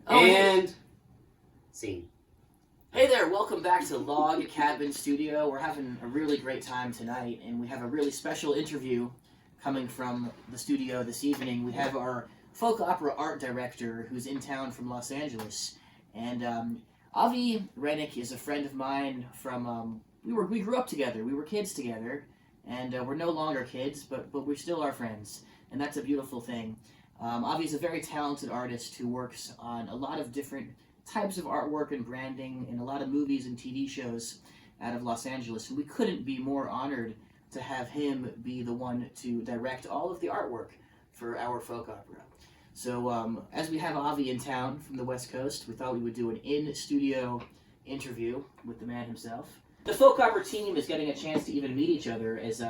And scene. Hey there, welcome back to Log Cabin Studio. We're having a really great time tonight, and we have a really special interview coming from the studio this evening. We have our folk opera art director who's in town from Los Angeles, and Avi Rennick is a friend of mine from, we grew up together, we were kids together, and we're no longer kids, but we still are friends, and that's a beautiful thing. Avi's a very talented artist who works on a lot of different types of artwork and branding in a lot of movies and TV shows out of Los Angeles, and we couldn't be more honored to have him be the one to direct all of the artwork for our folk opera. So as we have Avi in town from the West Coast, we thought we would do an in-studio interview with the man himself. The folk opera team is getting a chance to even meet each other as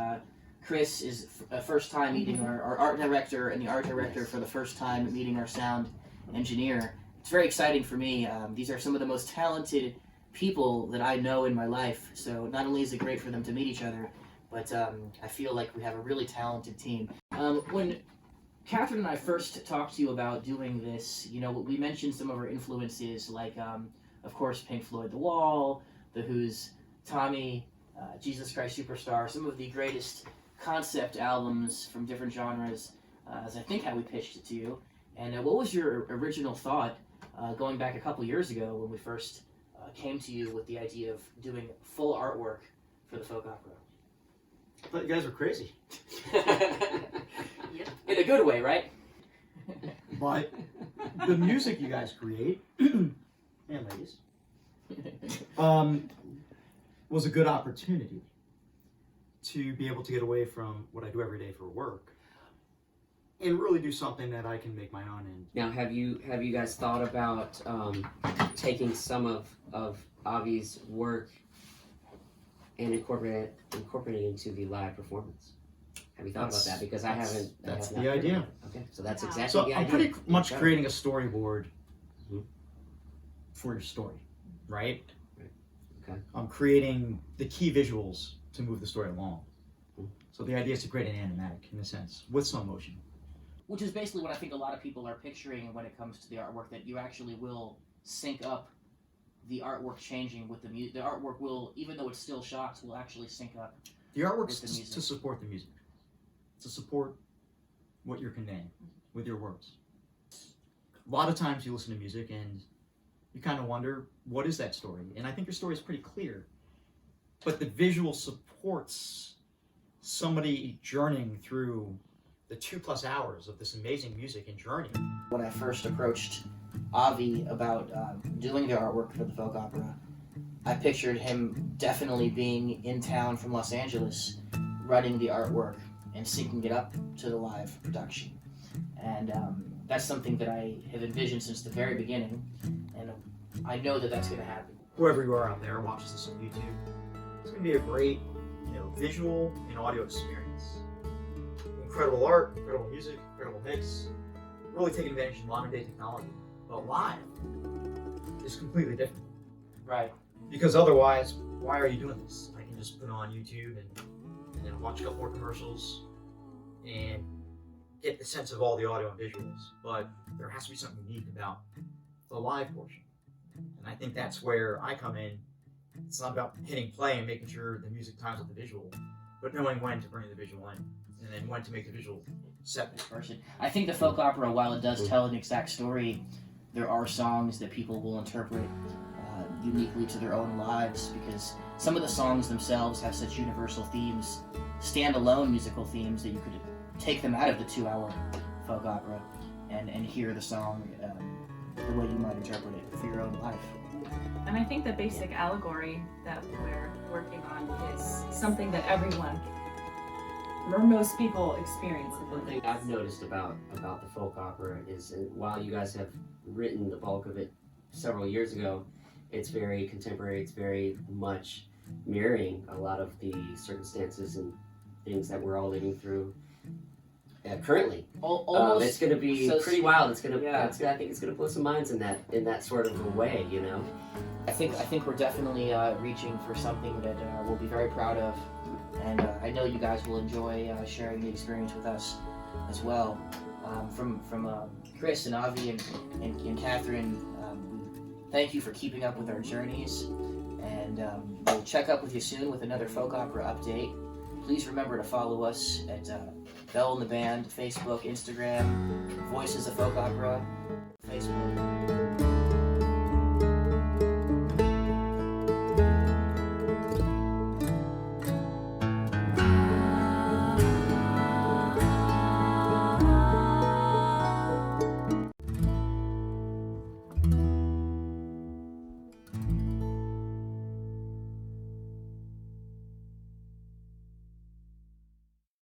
Chris is first time meeting our art director, and the art director for the first time meeting our sound engineer. It's very exciting for me. These are some of the most talented people that I know in my life, so not only is it great for them to meet each other, but I feel like we have a really talented team. When Catherine and I first talked to you about doing this, you know, we mentioned some of our influences, like, of course, Pink Floyd The Wall, The Who's Tommy, Jesus Christ Superstar, some of the greatest concept albums from different genres, as I think how we pitched it to you. And what was your original thought going back a couple years ago when we first came to you with the idea of doing full artwork for the folk opera? I thought you guys were crazy. Yep. In a good way, right? But the music you guys create, and ladies, was a good opportunity to be able to get away from what I do every day for work and really do something that I can make my own in. Now, have you guys thought about taking some of Avi's work and incorporating it into the live performance? Have you thought about that? Because I haven't. That's the idea. Okay, so that's exactly So the idea. I'm pretty much Okay. creating a storyboard for your story, right? Okay. I'm creating the key visuals to move the story along. Mhm. So the idea is to create an animatic, in a sense, with some motion. Which is basically what I think a lot of people are picturing when it comes to the artwork, that you actually will sync up the artwork changing with the music. The artwork will, even though it's still shots, will actually sync up. The artwork's With the music. to support the music, to support what you're conveying with your words. A lot of times you listen to music and you kind of wonder, what is that story? And I think your story is pretty clear, but the visual supports somebody journeying through the 2+ hours of this amazing music and journey. When I first approached Avi about doing the artwork for the folk opera, I pictured him definitely being in town from Los Angeles, running the artwork and syncing it up to the live production. And that's something that I have envisioned since the very beginning, and I know that that's going to happen. Whoever you are out there watches this on YouTube, it's going to be a great, visual and audio experience. Incredible art, incredible music, incredible mix, really taking advantage of modern day technology. But live is completely different. Right. Because otherwise, why are you doing this? I can just put it on YouTube and then watch a couple more commercials and get the sense of all the audio and visuals. But there has to be something unique about the live portion. And I think that's where I come in. It's not about hitting play and making sure the music times with the visual, but knowing when to bring the visual in and then when to make the visual separate. Person. I think the folk opera, while it does tell an exact story, there are songs that people will interpret uniquely to their own lives, because some of the songs themselves have such universal themes, standalone musical themes, that you could take them out of the 2-hour folk opera and hear the song the way you might interpret it for your own life. And I think the basic allegory that we're working on is something that everyone, or most people, experience. One thing I've noticed about the folk opera is, while you guys have written the bulk of it several years ago, it's very contemporary. It's very much mirroring a lot of the circumstances and things that we're all living through currently. Almost. It's going to be so pretty wild. It's going to. Yeah. I think it's going to blow some minds in that sort of a way. I think we're definitely reaching for something that we'll be very proud of, and I know you guys will enjoy sharing the experience with us as well. From Chris and Avi and Catherine, thank you for keeping up with our journeys, and we'll check up with you soon with another folk opera update. Please remember to follow us at Bell and the Band, Facebook, Instagram, Voices of Folk Opera, Facebook.